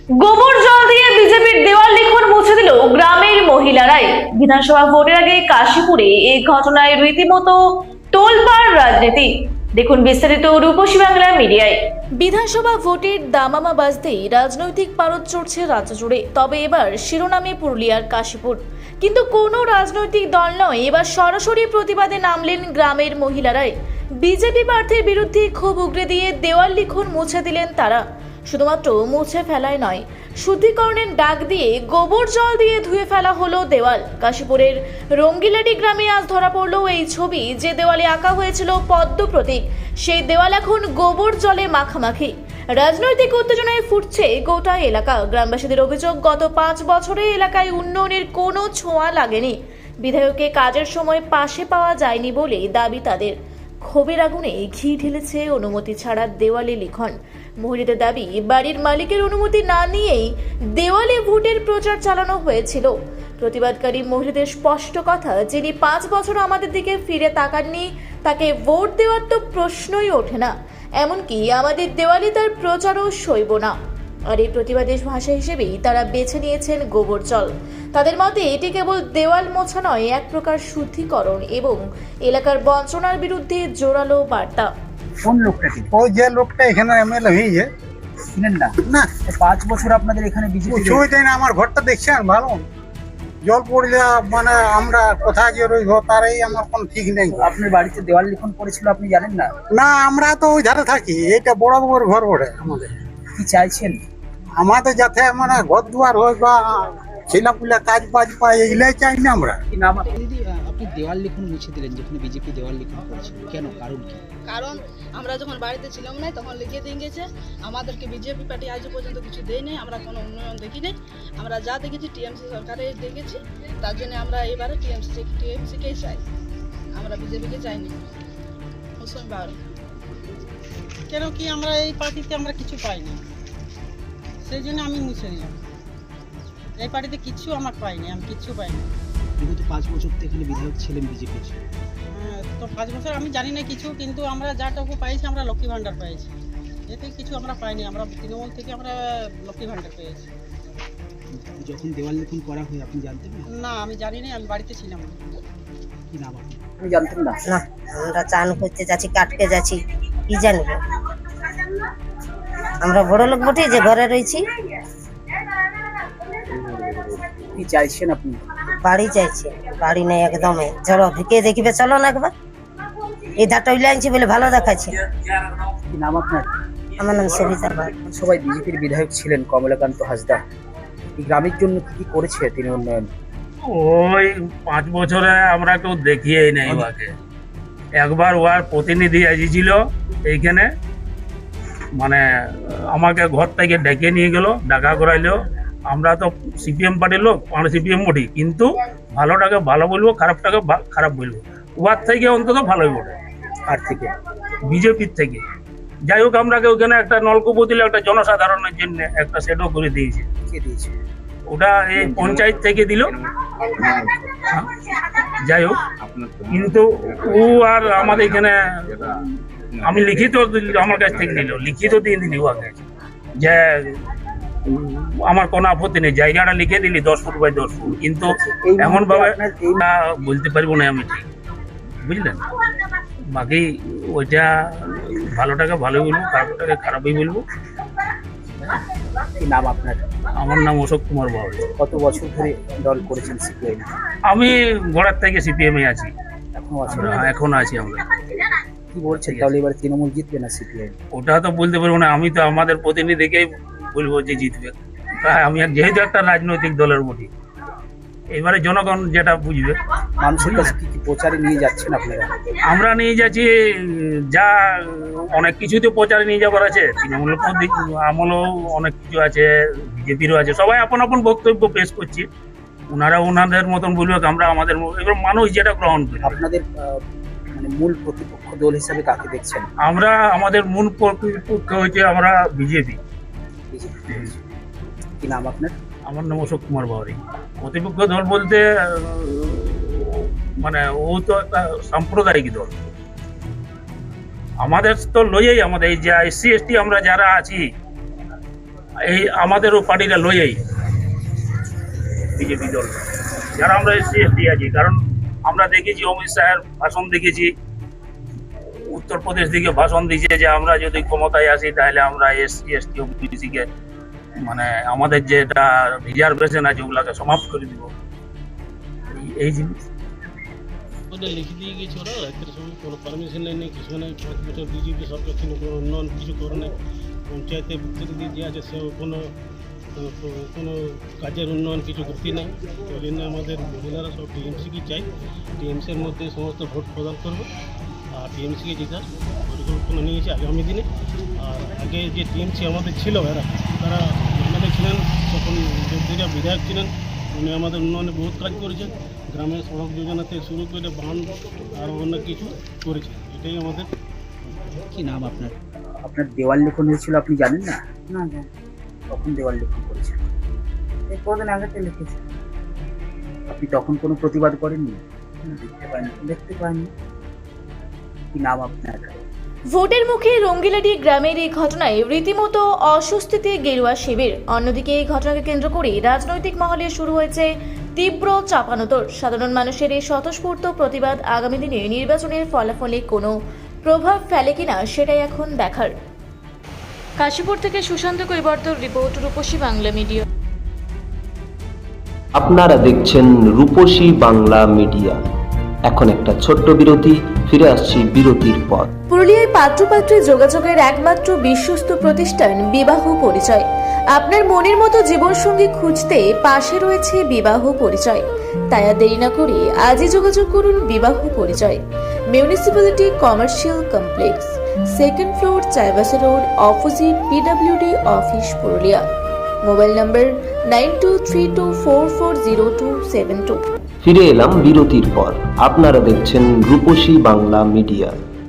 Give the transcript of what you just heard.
গোবর জল দিয়ে বিজেপির দেওয়াল লিখন মুছে দিল গ্রামের মহিলারাই। বিধানসভা ভোটের আগে কাশীপুরে এই ঘটনায় রীতিমতো তোলপাড় রাজনীতি। দেখুন বিস্তারিত রূপসী বাংলা মিডিয়ায়। বিধানসভা ভোটের দামামা বাজতেই রাজনৈতিক পারদ চড়ছে রাজ্য জুড়ে। তবে এবার শিরোনামে পুরুলিয়ার কাশীপুর। কিন্তু কোনো রাজনৈতিক দল নয়, এবার সরাসরি প্রতিবাদে নামলেন গ্রামের মহিলারাই। বিজেপি প্রার্থীর বিরুদ্ধে ক্ষোভ উগরে দিয়ে দেওয়াল লিখন মুছে দিলেন তারা। শুধুমাত্র মুছে ফেলায় নয়, শুদ্ধিকরণের ডাক দিয়ে গোবর জল দিয়ে ধুয়ে ফেলা হলো দেওয়াল। কাশীপুরের রঙ্গিলাটি গ্রামে আজ ধরা পড়ল এই ছবি। যে দেওয়ালে আঁকা হয়েছিল পদ্ম প্রতীক, সেই দেওয়াল এখন গোবর জলে মাখামাখি। রাজনৈতিক উত্তেজনায় ফুটছে গোটা এলাকা। গ্রামবাসীদের অভিযোগ, গত 5 বছরে এলাকায় উন্নয়নের কোনো ছোঁয়া লাগেনি। বিধায়ককে কাজের সময় পাশে পাওয়া যায়নি বলে দাবি তাদের। ক্ষোভের আগুনে ঘি ঢেলেছে অনুমতি ছাড়া দেওয়ালে লিখন। মহিলাদের দাবি, বাড়ির মালিকের অনুমতি না নিয়েই দেওয়ালে ভোটের প্রচার চালানো হয়েছিল। প্রতিবাদকারী মহিলাদের স্পষ্ট কথা, যিনি 5 বছর আমাদের দিকে ফিরে তাকাননি, তাকে ভোট দেওয়ার তো প্রশ্নই ওঠে না। এমনকি আমাদের দেওয়ালে তার প্রচারও সইব না। আর এই প্রতিবাদের ভাষা হিসেবেই তারা বেছে নিয়েছেন গোবর জল। তাদের মতে এটি কেবল দেওয়াল মোছা নয়, এক প্রকার শুদ্ধিকরণ এবং এলাকার বঞ্চনার বিরুদ্ধে জোরালো বার্তা। কোন লোকটা কি? ওই যে লোকটা এখানে এমএলএ হয়েছে চিনেন না? না, 5 বছর আপনাদের এখানে বিজেপি কিছুই দেয় না। আমার ঘরটা দেখছেন ভালো, জল পড়লে মানে আমরা কোথায় যে রইব তারই আমার কোনো ঠিক নেই। আপনার বাড়িতে দেওয়াল লিখন পড়েছিল, আপনি জানেন না? না, আমরা তো ওই ধারে থাকি, এটা বড় বড় ঘর ওঠে আমাদের। কি চাইছেন? আমাদের যাতে মানে ঘর দুয়ার হয় বা ছেলেপুলে কাজ বাজ পায়, এগুলাই চাই না আমরা। কি নাম আপনার? দিদি, আপনি দেওয়াল লিখন মুছে দিলেন, যেখানে বিজেপি দেওয়াল লিখন করেছিল, কেন, কারণ কি? কারণ আমরা যখন বাড়িতে ছিলাম না তখন লিখিয়ে দিয়ে গেছে, আমাদেরকে বিজেপি পার্টি আজ পর্যন্ত কিছু দেয় নেই, আমরা কোনো উন্নয়ন দেখি নেই। আমরা যা দেখেছি টিএমসি সরকারে দেখেছি, তার জন্য আমরা এবারে টিএমসিকেই চাই, আমরা বিজেপিকে চাইনি। মৌসুমি বাউরি। কেন কি আমরা এই পার্টিতে আমরা কিছু পাইনি, সেই জন্য আমি মুছে দিলাম। এই পার্টিতে কিচ্ছু আমার পাইনি, আমি কিচ্ছু পাইনি। বিগত 5 বছর তো এখানে বিধায়ক ছিলেন বিজেপির। তো 5 বছর আমি জানি না কিছু, কিন্তু আমরা যাটুকু পাইছি আমরা লক্ষ্মী ভাণ্ডার পেয়েছি, এতে কিছু আমরা পাইনি। আমরা তৃণমূল থেকে আমরা লক্ষ্মী ভাণ্ডার পেয়েছি। যখন দেওয়াল লিখন করা হয় আপনি জানতেন না? না, আমি জানি না, আমি বাড়িতে ছিলাম না। কি নাম আপনার? আপনি জানতেন না? না, আমরা চান করতে যাচ্ছি, কাটতে যাচ্ছি, কি জানবো? আমরা বড় লোক বটে যে ঘরে রয়েছি। কি চাইছেন আপনি? বাড়ি চাইছে, বাড়ি নেই একদমই। চলো ঢুকে দেখিবে, চলো না একবার। এই ধারটা উইলে আনছি বলে ভালো দেখাচ্ছে। কি নাম আপনার? আমার নাম সবিতা বাগ। সবাই বিজেপির বিধায়ক ছিলেন কমলাকান্ত হাসদা। এই গ্রামের জন্য কি করেছে তিনি উন্নয়ন? ওই 5 বছরে আমরা কেউ দেখিয়েই নাই ওকে। একবার ওর প্রতিনিধি এসেছিল এইখানে, মানে আমাকে ঘর থেকে ডেকে নিয়ে গেল, ডাকা করাইলো। আমরা তো সিপিএম পার্টির লোক, আমরা সিপিএম বলি, কিন্তু ভালোটাকে ভালো বলবো, খারাপটাকে খারাপ বলবো। ওর থেকে অন্তত ভালোই বলে। আর থেকে বিজেপির থেকে যাই হোক, আমরাকে ওখানে একটা নলকূপ দিল, একটা জনসাধারণের জন্য একটা সেটও করে দিয়েছে। কে দিয়েছে? ওটা এই পঞ্চায়েত থেকে দিল। হ্যাঁ, যাই হোক, কিন্তু ও আর আমাদের এখানে আমি লিখিত আমার কাছ থেকে নিল, লিখিত দিয়ে দিলি ওকে যে আমার কোনো আপত্তি নেই, জায়গাটা লিখে দিলি 10 ফুট বাই 10 ফুট। কিন্তু এমন ভাবে বলতে পারবো না আমি, ঠিক বুঝলেন? বাকি ওইটা ভালোটাকে ভালো বলবো, খারাপটাকে খারাপই বলবো। কি নাম আপনার? আমার নাম অশোক কুমার বাউরি। কত বছর ধরে দল করেছেন সিপিআই? আমি গোড়ার থেকে সিপিএম এ আছি, এখনো আছেন? এখন আছি আমরা। কি বলছেন তাহলে এবার তৃণমূল জিতবে না সিপিআই? ওটা তো বলতে পারবো না, আমি তো আমাদের প্রতিনিধিকেই বলবো যে জিতবে। আমি যেহেতু একটা রাজনৈতিক দলের বটি, এবারে জনগণ যেটা বুঝবে। মানুষের কাছে কি কি প্রচারে নিয়ে যাচ্ছেন আপনারা? আমরা নিয়ে যাচ্ছি যা অনেক কিছুতে প্রচারে নিয়ে যাবার আছে, তৃণমূলের আমলেও অনেক কিছু আছে, বিজেপিরও আছে। সবাই আপন আপন বক্তব্য পেশ করছি, ওনারা ওনাদের মতন বলবে, আমরা আমাদের। এবার মানুষ যেটা গ্রহণ করি। আপনাদের মানে মূল প্রতিপক্ষ দল হিসাবে কাকে দেখছেন? আমরা আমাদের মূল প্রতিপক্ষ হচ্ছে আমরা বিজেপি। কি নাম আপনার? আমার নাম অশোক কুমার বাউরি। প্রতিপক্ষ দল বলতে মানে ও তো একটা সাম্প্রদায়িক দল। আমাদের তো লইয়াই, আমাদের এই যে SC ST আমরা যারা আছি, এই আমাদেরও পার্টিটা লইয়াই বিজেপি দল, যারা আমরা এসসি এসটি আছি। কারণ আমরা দেখেছি অমিত শাহের ভাষণ দেখেছি, উত্তরপ্রদেশ দিকে ভাষণ দিয়েছে যে আমরা যদি ক্ষমতায় আসি তাহলে আমরা এসসি এসটি ওবিসিকে মানে আমাদের যেটা রিজার্ভেশন আছে ওগুলাকে সমাপ্ত করে দিব। এই জিনিস ওদের লিখে দিয়ে গেছে ওরা রাতের সময়, কোনো পারমিশন নেই, কিছু নেই। 5 বছর বিজেপি সরকার ছিল, কোনো উন্নয়ন কিছু করে নেই। পঞ্চায়েতের ভিতরে দিয়ে যে আছে সে কোনো কাজের উন্নয়ন কিছু করতে নেই। ওই জন্য আমাদের মহিলারা সব টিএমসিকে চাই, টিএমসির মধ্যে সমস্ত ভোট প্রদান করবে আর টিএমসিকে জেতার পরিকল্পনা নিয়েছে আগামী দিনে। আর আগে যে টিএমসি আমাদের ছিল তারা আমাদের ছিলেন তখন যোগীরা বিধায়ক ছিলেন, উনি আমাদের উন্নয়নে বহুত কাজ করেছেন। গ্রামের সড়ক যোজনা থেকে শুরু করে বাঁধ আরও অনেক কিছু করেছে। এটাই আমাদের। কি নাম আপনার? আপনার দেওয়াল লিখন হয়েছিল, আপনি জানেন না? না, তখন দেওয়াল লিখন করেছেন, এই কদিন আগে তো লিখেছে। আপনি তখন কোনো প্রতিবাদ করেননি? দেখতে পাইনি। কি নাম আপনার? ভোটের মুখে রঙ্গিলাডি গ্রামের এই ঘটনায় রীতিমতো অস্বস্তিতে গেরুয়া শিবির। অন্যদিকে এই ঘটনাকে কেন্দ্র করে রাজনৈতিক মহলে শুরু হয়েছে তীব্র চাপানোতর। সাধারণ মানুষের এই স্বতঃস্ফূর্ত প্রতিবাদ আগামী দিনে নির্বাচনের ফলাফলে কোনো প্রভাব ফেলে কিনা সেটাই এখন দেখার। কাশীপুর থেকে সুশান্ত কৈবর্তর রিপোর্ট, রূপসী বাংলা মিডিয়া। আপনারা দেখছেন রূপসী বাংলা মিডিয়া। এখন একটা ছোট্ট বিরতি, ফিরে আসছি বিরতির পর। পুরুলিয়ায় পাত্রপাত্রী যোগাযোগের একমাত্র বিশ্বস্ত প্রতিষ্ঠান বিবাহ পরিচয়। আপনার মনের মতো জীবনসঙ্গী খুঁজতে পাশে রয়েছে বিবাহ পরিচয়। তাই আর দেরি না করে আজই যোগাযোগ করুন বিবাহ পরিচয়। Municipality commercial complex, 2nd floor, Chaibasa road, opposite PWD office, Purulia. Mobile নম্বর 9232440272। ফিরে এলাম বিরতির পর। আপনারা দেখছেন রূপসী বাংলা মিডিয়া।